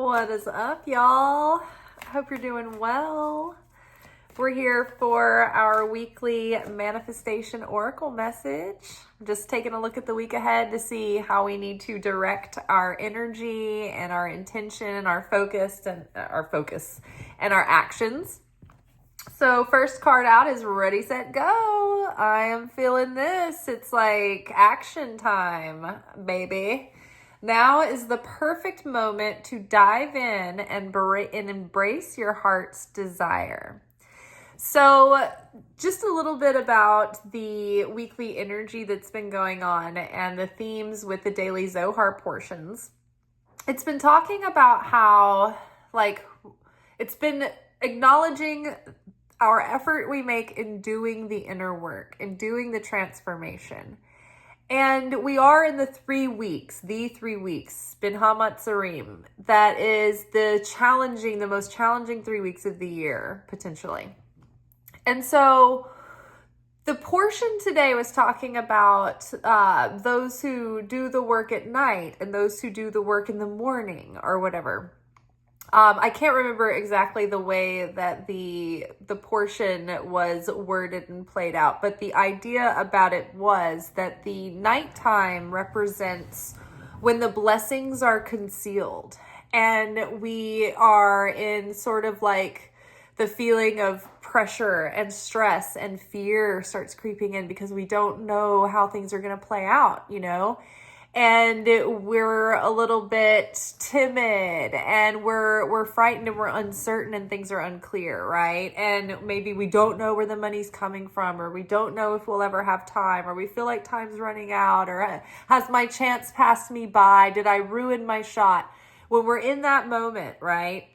What is up, y'all? Hope you're doing well. We're here for our weekly manifestation oracle message. Just taking a look at the week ahead to see how we need to direct our energy and our intention and our focus and our actions. So first card out is ready, set, go. I am feeling this. It's like action time, baby. Now is the perfect moment to dive in and embrace your heart's desire. So just a little bit about the weekly energy that's been going on and the themes with the daily Zohar portions. It's been talking about how, it's been acknowledging our effort we make in doing the inner work, in doing the transformation. And we are in the 3 weeks, Bin Hamatzarim. That is the most challenging 3 weeks of the year, potentially. And so the portion today was talking about those who do the work at night and those who do the work in the morning or whatever. I can't remember exactly the way that the portion was worded and played out, but the idea about it was that the nighttime represents when the blessings are concealed and we are in sort of like the feeling of pressure and stress and fear starts creeping in because we don't know how things are going to play out, and we're a little bit timid and we're frightened and we're uncertain and things are unclear, right? And maybe we don't know where the money's coming from, or we don't know if we'll ever have time, or we feel like time's running out, or has my chance passed me by? Did I ruin my shot? When we're in that moment, right?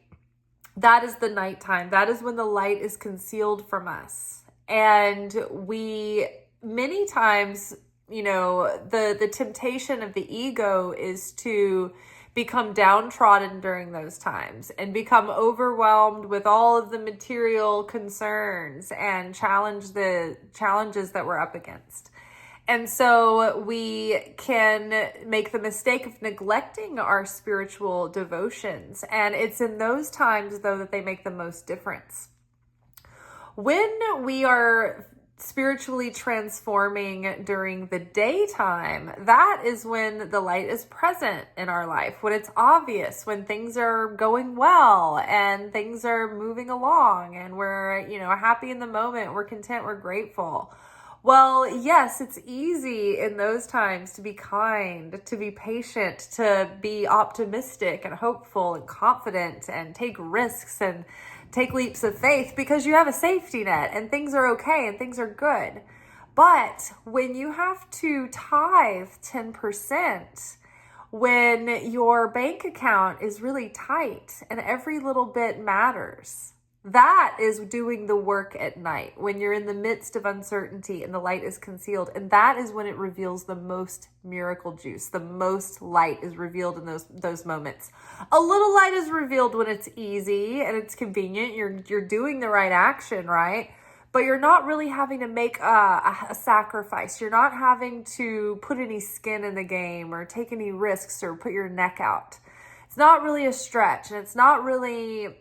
That is the nighttime. That is when the light is concealed from us. And we many times, the temptation of the ego is to become downtrodden during those times and become overwhelmed with all of the material concerns and the challenges that we're up against. And so we can make the mistake of neglecting our spiritual devotions. And it's in those times, though, that they make the most difference. When we are spiritually transforming during the daytime, that is when the light is present in our life, when it's obvious, when things are going well and things are moving along and we're, happy in the moment, we're content, we're grateful. Well, yes, it's easy in those times to be kind, to be patient, to be optimistic and hopeful and confident and take risks and take leaps of faith because you have a safety net and things are okay and things are good. But when you have to tithe 10%, when your bank account is really tight and every little bit matters, that is doing the work at night when you're in the midst of uncertainty and the light is concealed. And that is when it reveals the most miracle juice. The most light is revealed in those moments. A little light is revealed when it's easy and it's convenient. You're doing the right action, right? But you're not really having to make a sacrifice. You're not having to put any skin in the game or take any risks or put your neck out. It's not really a stretch, and it's not really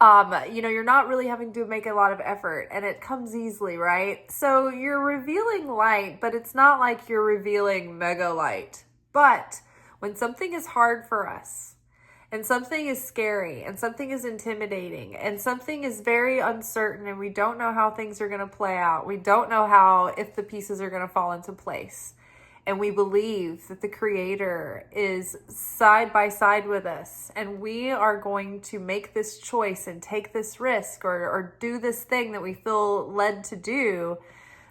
you're not really having to make a lot of effort, and it comes easily, right? So you're revealing light, but it's not like you're revealing mega light. But when something is hard for us, and something is scary, and something is intimidating, and something is very uncertain, and we don't know how things are going to play out, we don't know if the pieces are going to fall into place, and we believe that the Creator is side by side with us, and we are going to make this choice and take this risk or do this thing that we feel led to do,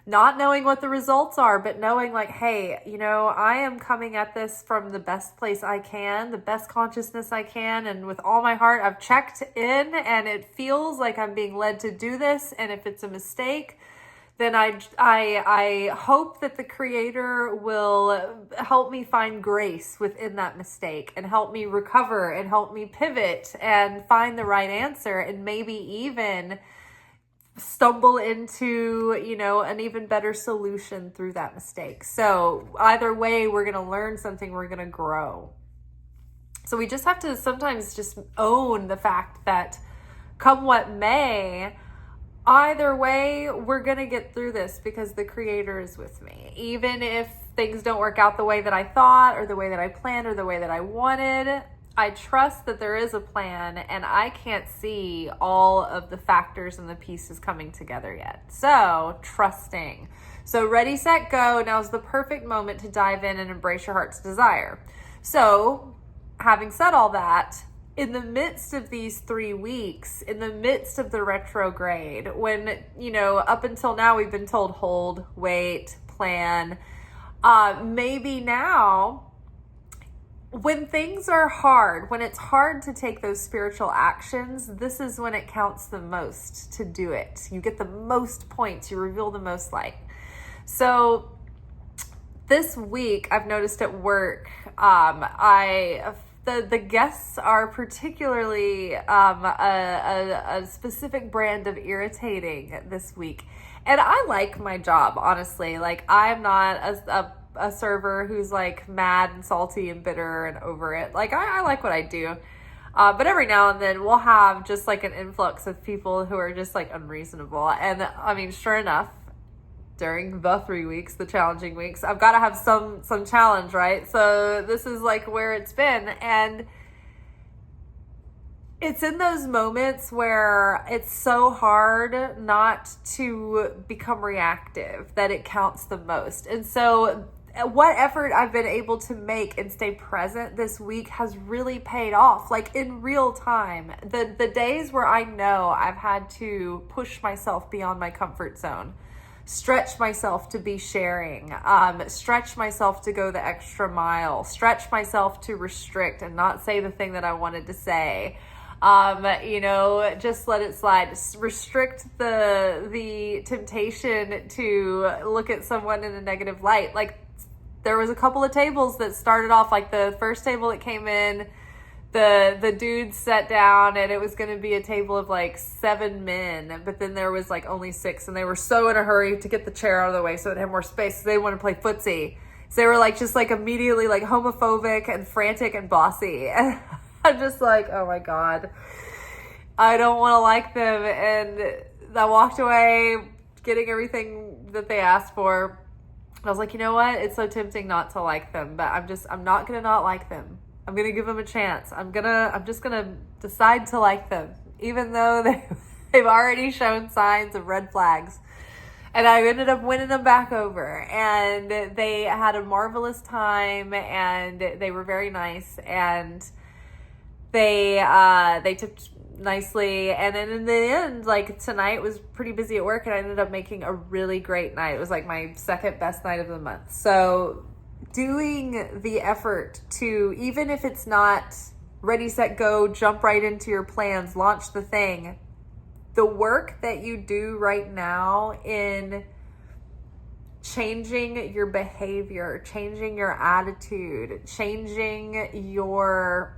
not knowing what the results are, but knowing like, hey, I am coming at this from the best place I can, the best consciousness I can, and with all my heart, I've checked in, and it feels like I'm being led to do this, and if it's a mistake, then I hope that the Creator will help me find grace within that mistake and help me recover and help me pivot and find the right answer and maybe even stumble into, an even better solution through that mistake. So either way, we're going to learn something, we're going to grow. So we just have to sometimes just own the fact that come what may, either way, we're going to get through this because the Creator is with me. Even if things don't work out the way that I thought or the way that I planned or the way that I wanted, I trust that there is a plan, and I can't see all of the factors and the pieces coming together yet. So trusting. So ready, set, go. Now's the perfect moment to dive in and embrace your heart's desire. So having said all that, in the midst of these 3 weeks, in the midst of the retrograde, when, up until now we've been told hold, wait, plan, maybe now, when things are hard, when it's hard to take those spiritual actions, this is when it counts the most to do it. You get the most points, you reveal the most light. So this week, I've noticed at work, the guests are particularly a specific brand of irritating this week. And I like my job, honestly. Like, I'm not a server who's like mad and salty and bitter and over it. Like, I like what I do. But every now and then we'll have just like an influx of people who are just like unreasonable. And I mean, sure enough, during the 3 weeks, the challenging weeks, I've got to have some challenge, right? So this is like where it's been. And it's in those moments where it's so hard not to become reactive that it counts the most. And so what effort I've been able to make and stay present this week has really paid off, like in real time. The days where I know I've had to push myself beyond my comfort zone, stretch myself to be sharing, stretch myself to go the extra mile, stretch myself to restrict and not say the thing that I wanted to say. Just let it slide. Just restrict the temptation to look at someone in a negative light. Like, there was a couple of tables that started off, like the first table that came in, the dudes sat down and it was going to be a table of like 7 men, but then there was like only 6, and they were so in a hurry to get the chair out of the way so it had more space. So they wanted to play footsie. So they were like, just like immediately like homophobic and frantic and bossy. And I'm just like, oh my God, I don't want to like them. And I walked away getting everything that they asked for. I was like, you know what? It's so tempting not to like them, but I'm not going to not like them. I'm going to give them a chance. I'm just going to decide to like them, even though they've already shown signs of red flags. And I ended up winning them back over, and they had a marvelous time, and they were very nice, and they tipped nicely. And then in the end, like, tonight was pretty busy at work, and I ended up making a really great night. It was like my second best night of the month. So doing the effort to, even if it's not ready, set, go, jump right into your plans, launch the thing, the work that you do right now in changing your behavior, changing your attitude, changing your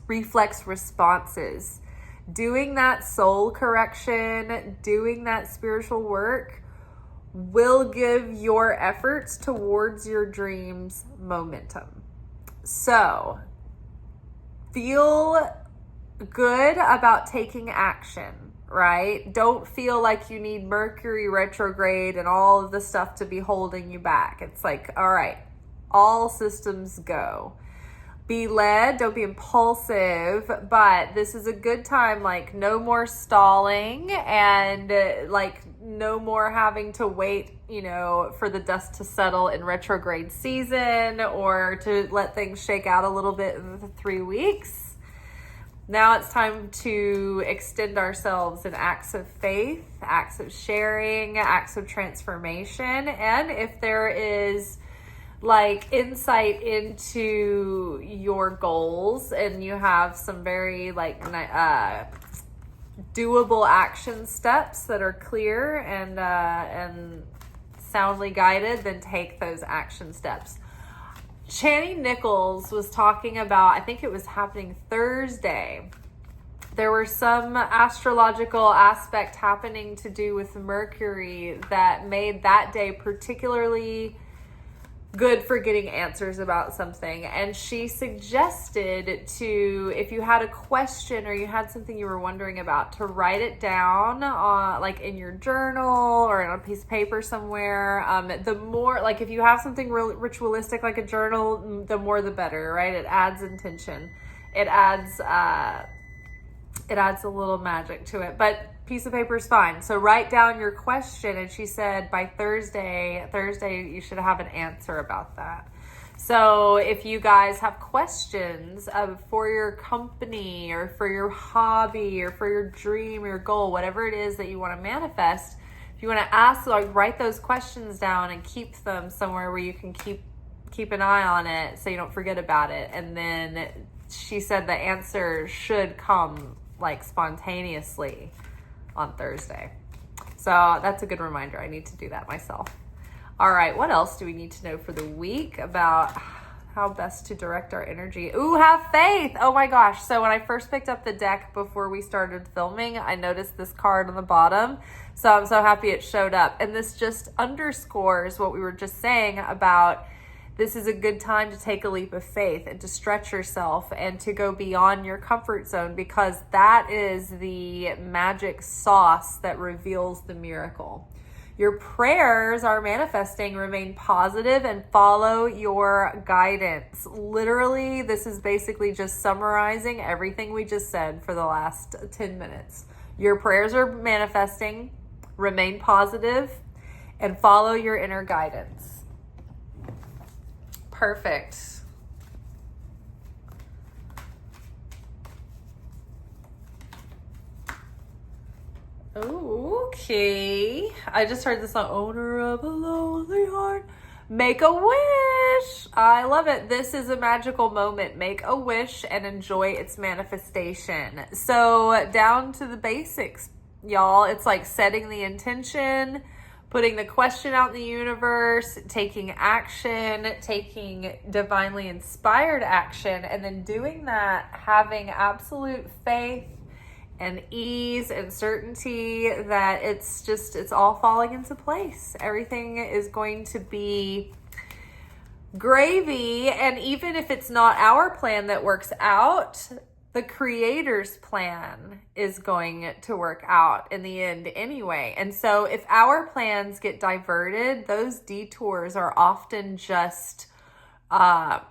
reflex responses, doing that soul correction, doing that spiritual work will give your efforts towards your dreams momentum. So feel good about taking action, right? Don't feel like you need Mercury retrograde and all of the stuff to be holding you back. It's like, all right, all systems go. Be led, don't be impulsive, but this is a good time, like no more stalling and like no more having to wait, for the dust to settle in retrograde season or to let things shake out a little bit in the 3 weeks. Now it's time to extend ourselves in acts of faith, acts of sharing, acts of transformation. And if there is like insight into your goals and you have some very like doable action steps that are clear and soundly guided, then take those action steps. Chani Nichols was talking about, I think it was happening Thursday, there were some astrological aspect happening to do with Mercury that made that day particularly good for getting answers about something. And she suggested to, if you had a question or you had something you were wondering about, to write it down like in your journal or on a piece of paper somewhere. The more, like if you have something ritualistic like a journal, the more the better, right? It adds intention. It adds a little magic to it, but piece of paper is fine. So write down your question, and she said by Thursday you should have an answer about that. So if you guys have questions for your company or for your hobby or for your dream or your goal, whatever it is that you want to manifest, if you want to ask, like, write those questions down and keep them somewhere where you can keep an eye on it so you don't forget about it. And then she said the answer should come like spontaneously on Thursday. So that's a good reminder. I need to do that myself. All right, what else do we need to know for the week about how best to direct our energy? Ooh, have faith. Oh my gosh. So when I first picked up the deck before we started filming, I noticed this card on the bottom. So I'm so happy it showed up. And this just underscores what we were just saying about this is a good time to take a leap of faith and to stretch yourself and to go beyond your comfort zone, because that is the magic sauce that reveals the miracle. Your prayers are manifesting. Remain positive and follow your guidance. Literally, this is basically just summarizing everything we just said for the last 10 minutes. Your prayers are manifesting. Remain positive and follow your inner guidance. Perfect. Okay. I just heard the song, Owner of a Lonely Heart. Make a wish. I love it. This is a magical moment. Make a wish and enjoy its manifestation. So down to the basics, y'all. It's like setting the intention, putting the question out in the universe, taking action, taking divinely inspired action, and then doing that, having absolute faith and ease and certainty that it's all falling into place. Everything is going to be gravy. And even if it's not our plan that works out, the Creator's plan is going to work out in the end anyway. And so if our plans get diverted, those detours are often just like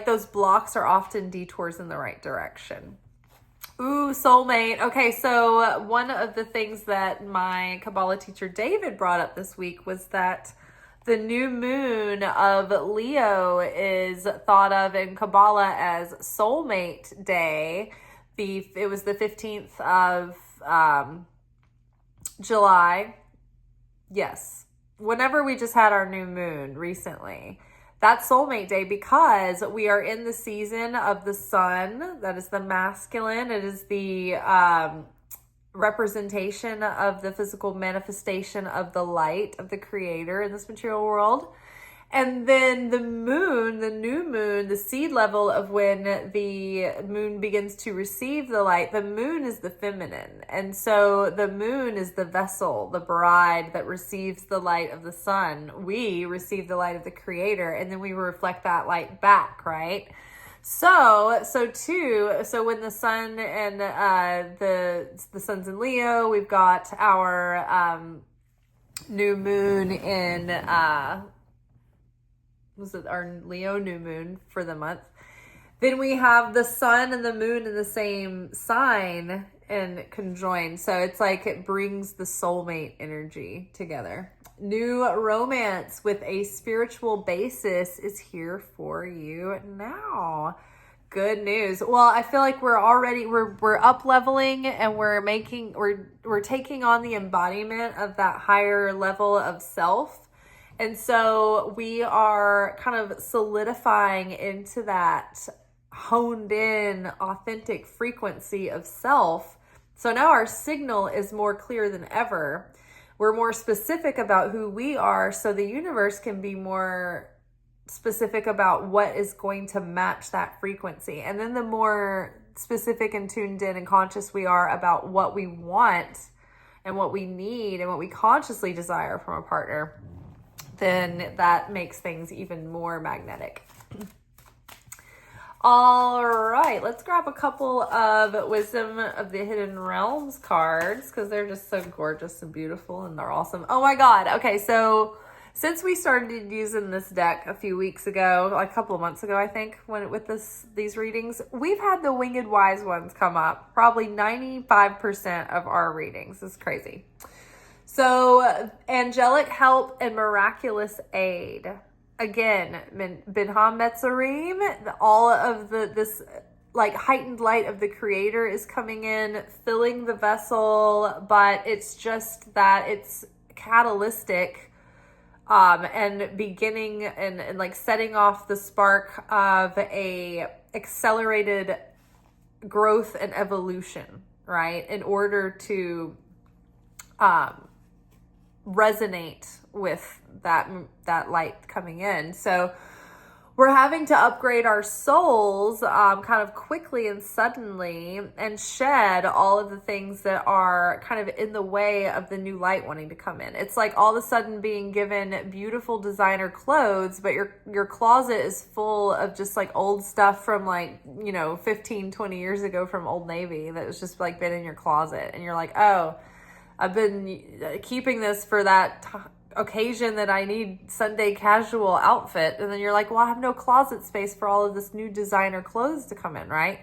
those blocks are often detours in the right direction. Ooh, soulmate. Okay, so one of the things that my Kabbalah teacher David brought up this week was that the new moon of Leo is thought of in Kabbalah as soulmate day. It was the 15th of July. Yes. Whenever we just had our new moon recently. That's soulmate day because we are in the season of the sun. That is the masculine. It is the representation of the physical manifestation of the light of the Creator in this material world. And then the moon, the new moon, the seed level of when the moon begins to receive the light, the moon is the feminine. And so the moon is the vessel, the bride that receives the light of the sun. We receive the light of the Creator, and then we reflect that light back, right? So when the sun and the sun's in Leo, we've got our new moon in our Leo new moon for the month. Then we have the sun and the moon in the same sign and conjoined. So it's like it brings the soulmate energy together. New romance with a spiritual basis is here for you now. Good news. Well, I feel like we're up leveling and we're taking on the embodiment of that higher level of self. And so we are kind of solidifying into that honed in, authentic frequency of self. So now our signal is more clear than ever. We're more specific about who we are, so the universe can be more specific about what is going to match that frequency. And then the more specific and tuned in and conscious we are about what we want and what we need and what we consciously desire from a partner, then that makes things even more magnetic. All right, let's grab a couple of Wisdom of the Hidden Realms cards because they're just so gorgeous and beautiful and they're awesome. Oh my God. Okay, so since we started using this deck a few weeks ago, like a couple of months ago, I think, with these readings, we've had the Winged Wise Ones come up. Probably 95% of our readings. It's crazy. So, angelic help and miraculous aid. Again, Binham Metzarim, all of this like heightened light of the Creator is coming in, filling the vessel, but it's just that it's catalytic and beginning and like setting off the spark of a accelerated growth and evolution, right? In order to resonate with that light coming in. So we're having to upgrade our souls kind of quickly and suddenly and shed all of the things that are kind of in the way of the new light wanting to come in. It's like all of a sudden being given beautiful designer clothes, but your closet is full of just like old stuff from like, 15, 20 years ago from Old Navy that was just like been in your closet. And you're like, oh, I've been keeping this for that occasion that I need Sunday casual outfit. And then you're like, well, I have no closet space for all of this new designer clothes to come in, right?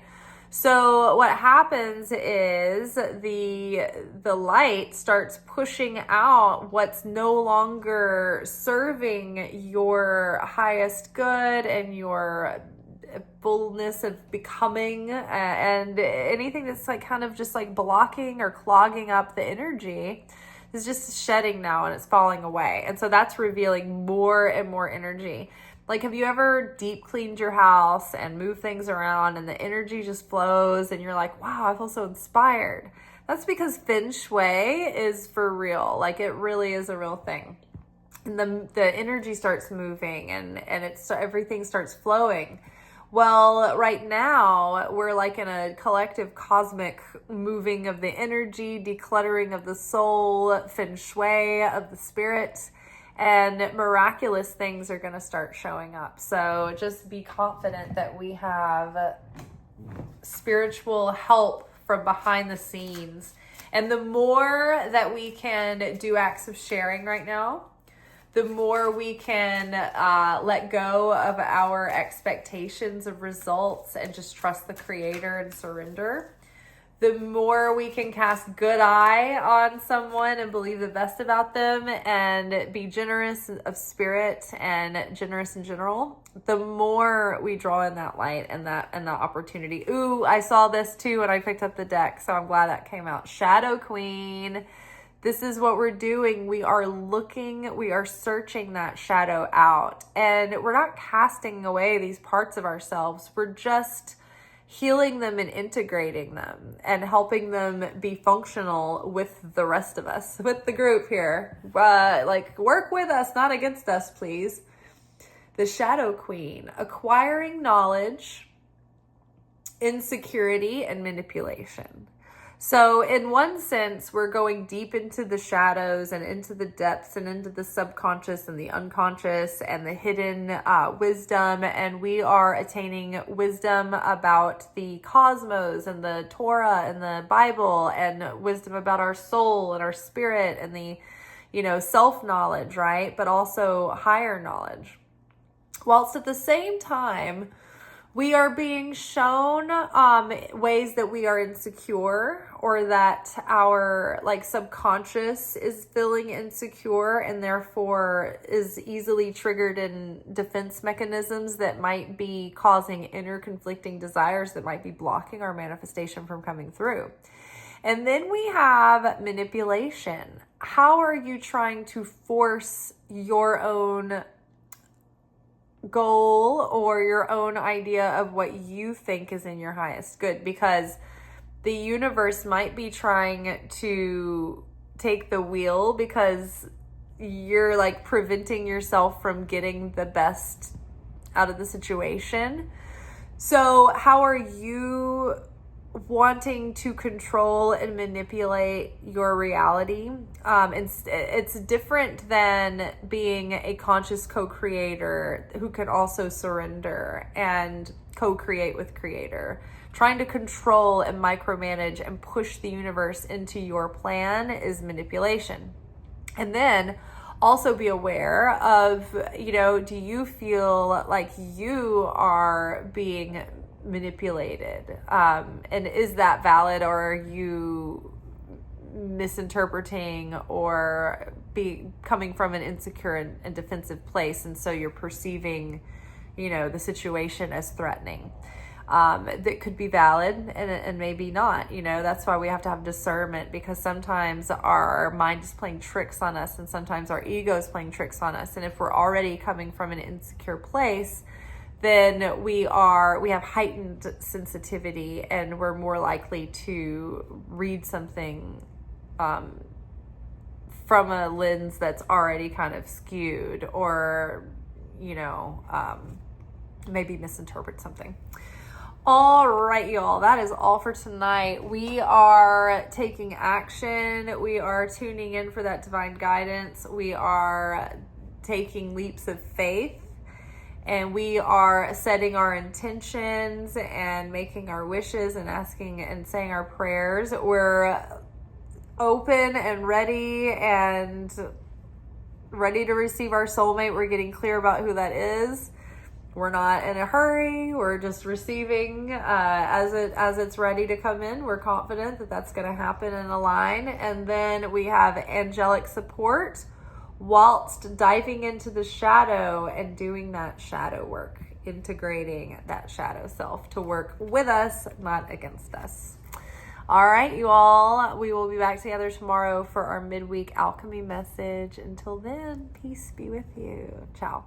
So what happens is the light starts pushing out what's no longer serving your highest good and your fullness of becoming, and anything that's like kind of just like blocking or clogging up the energy is just shedding now and it's falling away. And so that's revealing more and more energy. Like, have you ever deep cleaned your house and moved things around and the energy just flows and you're like, wow, I feel so inspired? That's because Feng Shui is for real. Like, it really is a real thing. And the energy starts moving and everything starts flowing. Well, right now, we're like in a collective cosmic moving of the energy, decluttering of the soul, Feng Shui of the spirit, and miraculous things are going to start showing up. So just be confident that we have spiritual help from behind the scenes. And the more that we can do acts of sharing right now, the more we can let go of our expectations of results and just trust the Creator and surrender, the more we can cast good eye on someone and believe the best about them and be generous of spirit and generous in general, the more we draw in that light and that opportunity. Ooh, I saw this too when I picked up the deck, so I'm glad that came out. Shadow Queen. This is what we're doing. We are searching that shadow out. And we're not casting away these parts of ourselves. We're just healing them and integrating them and helping them be functional with the rest of us, with the group here. Work with us, not against us, please. The Shadow Queen, acquiring knowledge, insecurity, and manipulation. So in one sense, we're going deep into the shadows and into the depths and into the subconscious and the unconscious and the hidden wisdom. And we are attaining wisdom about the cosmos and the Torah and the Bible and wisdom about our soul and our spirit and the, self-knowledge, right? But also higher knowledge. Whilst at the same time, we are being shown ways that we are insecure or that our subconscious is feeling insecure and therefore is easily triggered in defense mechanisms that might be causing inner conflicting desires that might be blocking our manifestation from coming through. And then we have manipulation. How are you trying to force your own goal or your own idea of what you think is in your highest good? Because the universe might be trying to take the wheel because you're preventing yourself from getting the best out of the situation. So how are you wanting to control and manipulate your reality. It's different than being a conscious co-creator who can also surrender and co-create with creator. Trying to control and micromanage and push the universe into your plan is manipulation. And then also be aware of, do you feel like you are being manipulated? And is that valid, or are you misinterpreting or coming from an insecure and defensive place, and so you're perceiving, the situation as threatening? That could be valid and maybe not. That's why we have to have discernment, because sometimes our mind is playing tricks on us, and sometimes our ego is playing tricks on us. And if we're already coming from an insecure place, then we have heightened sensitivity, and we're more likely to read something from a lens that's already kind of skewed, or maybe misinterpret something. All right, y'all, that is all for tonight. We are taking action. We are tuning in for that divine guidance. We are taking leaps of faith, and we are setting our intentions and making our wishes and asking and saying our prayers. We're open and ready to receive our soulmate. We're getting clear about who that is. We're not in a hurry. We're just receiving as it's ready to come in. We're confident that that's going to happen and align. And then we have angelic support whilst diving into the shadow and doing that shadow work, integrating that shadow self to work with us, not against us. All right, you all, we will be back together tomorrow for our midweek alchemy message. Until then, peace be with you. Ciao.